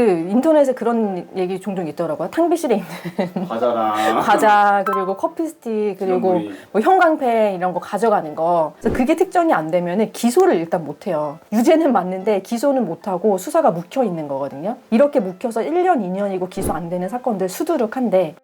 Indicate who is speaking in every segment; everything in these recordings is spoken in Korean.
Speaker 1: 인터넷에 그런 얘기 종종 있더라고요. 탕비실에 있는
Speaker 2: 과자랑
Speaker 1: 과자, 그리고 커피 스틱, 그리고
Speaker 2: 지원물이.
Speaker 1: 뭐 형광펜 이런 거 가져가는 거. 그래서 그게 특정이 안 되면은 기소를 일단 못 해요. 유죄는 맞는데 기소는 못 하고 수사가 묵혀 있는 거거든요. 이렇게 묵혀서 1년, 2년이고 기소 안 되는 사건들 수두룩한데.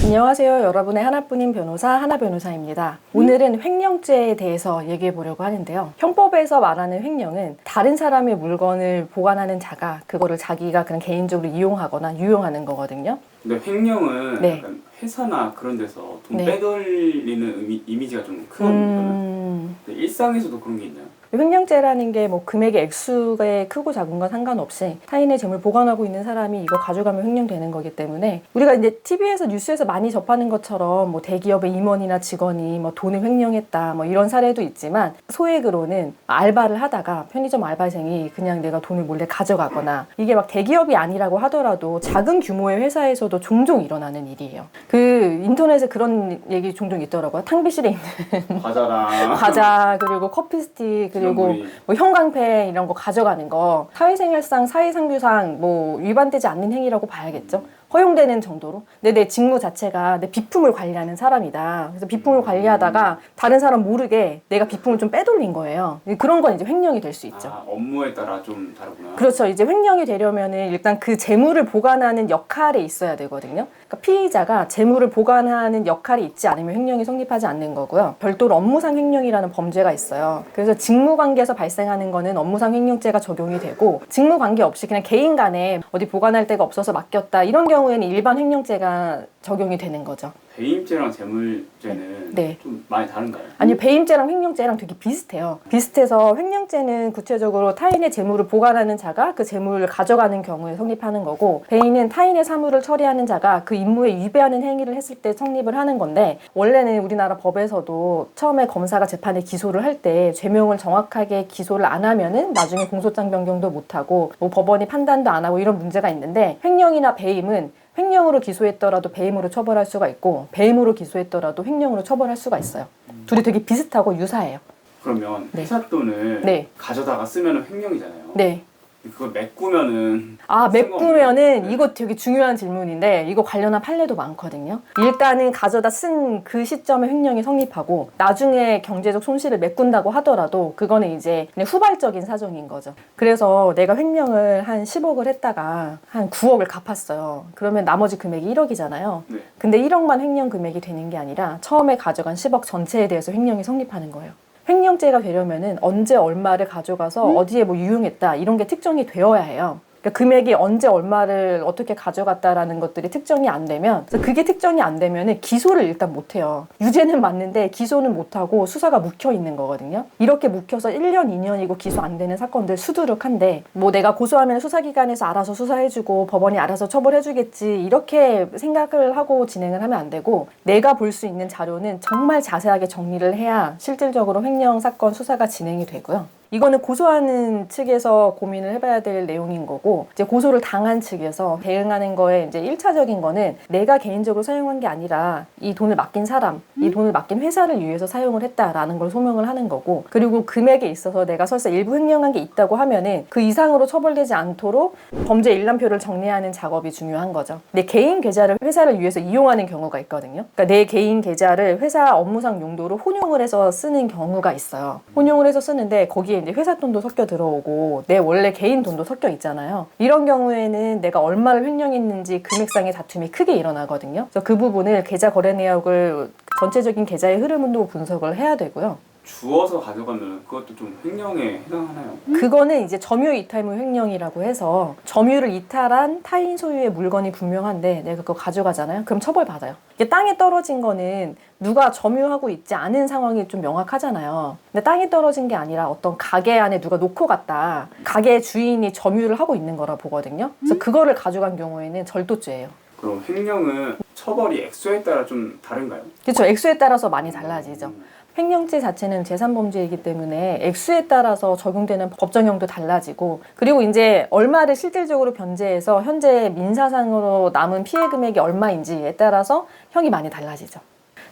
Speaker 1: 안녕하세요. 여러분의 하나뿐인 변호사 하나 변호사입니다. 오늘은 횡령죄에 대해서 얘기해 보려고 하는데요. 형법에서 말하는 횡령은 다른 사람의 물건을 보관하는 자가 그거를 자기가 그냥 개인적으로 이용하거나 유용하는 거거든요.
Speaker 2: 근데 횡령은
Speaker 1: 네.
Speaker 2: 약간 회사나 그런 데서 돈
Speaker 1: 네.
Speaker 2: 빼돌리는 이미지가 좀 크거든요. 근데 일상에서도 그런 게 있나요?
Speaker 1: 횡령죄라는 게 뭐 금액의 액수가 크고 작은 건 상관없이 타인의 재물 보관하고 있는 사람이 이거 가져가면 횡령되는 거기 때문에, 우리가 이제 TV에서 뉴스에서 많이 접하는 것처럼 뭐 대기업의 임원이나 직원이 뭐 돈을 횡령했다 뭐 이런 사례도 있지만, 소액으로는 알바를 하다가 편의점 알바생이 그냥 내가 돈을 몰래 가져가거나, 이게 막 대기업이 아니라고 하더라도 작은 규모의 회사에서도 종종 일어나는 일이에요. 인터넷에 그런 얘기 종종 있더라고요. 탕비실에 있는
Speaker 2: 과자랑
Speaker 1: 과자, 그리고 커피 스틱, 그리고
Speaker 2: 지원물이.
Speaker 1: 뭐 형광펜 이런 거 가져가는 거, 사회생활상, 사회상규상 뭐 위반되지 않는 행위라고 봐야겠죠. 허용되는 정도로. 근데 내 직무 자체가 내 비품을 관리하는 사람이다. 그래서 비품을 관리하다가 다른 사람 모르게 내가 비품을 좀 빼돌린 거예요. 그런 건 이제 횡령이 될 수 있죠.
Speaker 2: 업무에 따라 좀 다르구나.
Speaker 1: 그렇죠. 이제 횡령이 되려면은 일단 그 재물을 보관하는 역할에 있어야 되거든요. 그러니까 피의자가 재물을 보관하는 역할이 있지 않으면 횡령이 성립하지 않는 거고요. 별도로 업무상 횡령이라는 범죄가 있어요. 그래서 직무관계에서 발생하는 거는 업무상 횡령죄가 적용이 되고, 직무관계 없이 그냥 개인 간에 어디 보관할 데가 없어서 맡겼다 이런 경우에는 일반 횡령죄가 적용이 되는 거죠.
Speaker 2: 배임죄랑 재물죄는
Speaker 1: 네.
Speaker 2: 좀 많이 다른가요?
Speaker 1: 아니, 배임죄랑 횡령죄랑 되게 비슷해요. 비슷해서 횡령죄는 구체적으로 타인의 재물을 보관하는 자가 그 재물을 가져가는 경우에 성립하는 거고, 배임은 타인의 사물을 처리하는 자가 그 임무에 위배하는 행위를 했을 때 성립을 하는 건데, 원래는 우리나라 법에서도 처음에 검사가 재판에 기소를 할 때 죄명을 정확하게 기소를 안 하면은 나중에 공소장 변경도 못 하고 뭐 법원이 판단도 안 하고 이런 문제가 있는데, 횡령이나 배임은 횡령으로 기소했더라도 배임으로 처벌할 수가 있고, 배임으로 기소했더라도 횡령으로 처벌할 수가 있어요. 둘이 되게 비슷하고 유사해요.
Speaker 2: 그러면
Speaker 1: 네.
Speaker 2: 회사 돈을
Speaker 1: 네.
Speaker 2: 가져다가 쓰면 횡령이잖아요.
Speaker 1: 네.
Speaker 2: 그걸 메꾸면은
Speaker 1: 메꾸면은
Speaker 2: 네.
Speaker 1: 이거 되게 중요한 질문인데, 이거 관련한 판례도 많거든요. 일단은 가져다 쓴 그 시점에 횡령이 성립하고, 나중에 경제적 손실을 메꾼다고 하더라도 그거는 이제 그냥 후발적인 사정인 거죠. 그래서 내가 횡령을 한 10억을 했다가 한 9억을 갚았어요. 그러면 나머지 금액이 1억이잖아요.
Speaker 2: 네.
Speaker 1: 근데 1억만 횡령 금액이 되는 게 아니라 처음에 가져간 10억 전체에 대해서 횡령이 성립하는 거예요. 횡령죄가 되려면은 언제 얼마를 가져가서 어디에 뭐 유용했다 이런 게 특정이 되어야 해요. 그러니까 금액이 언제 얼마를 어떻게 가져갔다라는 것들이 특정이 안 되면, 그래서 그게 특정이 안 되면은 기소를 일단 못 해요. 유죄는 맞는데 기소는 못 하고 수사가 묵혀 있는 거거든요. 이렇게 묵혀서 1년, 2년이고 기소 안 되는 사건들 수두룩한데, 뭐 내가 고소하면 수사기관에서 알아서 수사해주고 법원이 알아서 처벌해주겠지 이렇게 생각을 하고 진행을 하면 안 되고, 내가 볼 수 있는 자료는 정말 자세하게 정리를 해야 실질적으로 횡령 사건 수사가 진행이 되고요. 이거는 고소하는 측에서 고민을 해봐야 될 내용인 거고, 이제 고소를 당한 측에서 대응하는 거에 이제 1차적인 거는 내가 개인적으로 사용한 게 아니라 이 돈을 맡긴 사람, 이 돈을 맡긴 회사를 위해서 사용을 했다라는 걸 소명을 하는 거고, 그리고 금액에 있어서 내가 설사 일부 횡령한 게 있다고 하면은 그 이상으로 처벌되지 않도록 범죄 일람표를 정리하는 작업이 중요한 거죠. 내 개인 계좌를 회사를 위해서 이용하는 경우가 있거든요. 그러니까 내 개인 계좌를 회사 업무상 용도로 혼용을 해서 쓰는 경우가 있어요. 혼용을 해서 쓰는데 거기에 이제 회사 돈도 섞여 들어오고 내 원래 개인 돈도 섞여 있잖아요. 이런 경우에는 내가 얼마를 횡령했는지 금액상의 다툼이 크게 일어나거든요. 그래서 그 부분을 계좌 거래 내역을 전체적인 계좌의 흐름도 분석을 해야 되고요.
Speaker 2: 주워서 가져가면 그것도 좀 횡령에 해당하나요?
Speaker 1: 그거는 이제 점유 이탈물 횡령이라고 해서, 점유를 이탈한 타인 소유의 물건이 분명한데 내가 그거 가져가잖아요. 그럼 처벌받아요. 이게 땅에 떨어진 거는 누가 점유하고 있지 않은 상황이 좀 명확하잖아요. 근데 땅에 떨어진 게 아니라 어떤 가게 안에 누가 놓고 갔다, 가게 주인이 점유를 하고 있는 거라 보거든요. 그래서 그거를 가져간 경우에는 절도죄예요.
Speaker 2: 그럼 횡령은 처벌이 액수에 따라 좀 다른가요?
Speaker 1: 그렇죠. 액수에 따라서 많이 달라지죠. 횡령죄 자체는 재산범죄이기 때문에 액수에 따라서 적용되는 법정형도 달라지고, 그리고 이제 얼마를 실질적으로 변제해서 현재 민사상으로 남은 피해 금액이 얼마인지에 따라서 형이 많이 달라지죠.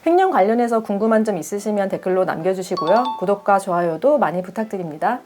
Speaker 1: 횡령 관련해서 궁금한 점 있으시면 댓글로 남겨주시고요. 구독과 좋아요도 많이 부탁드립니다.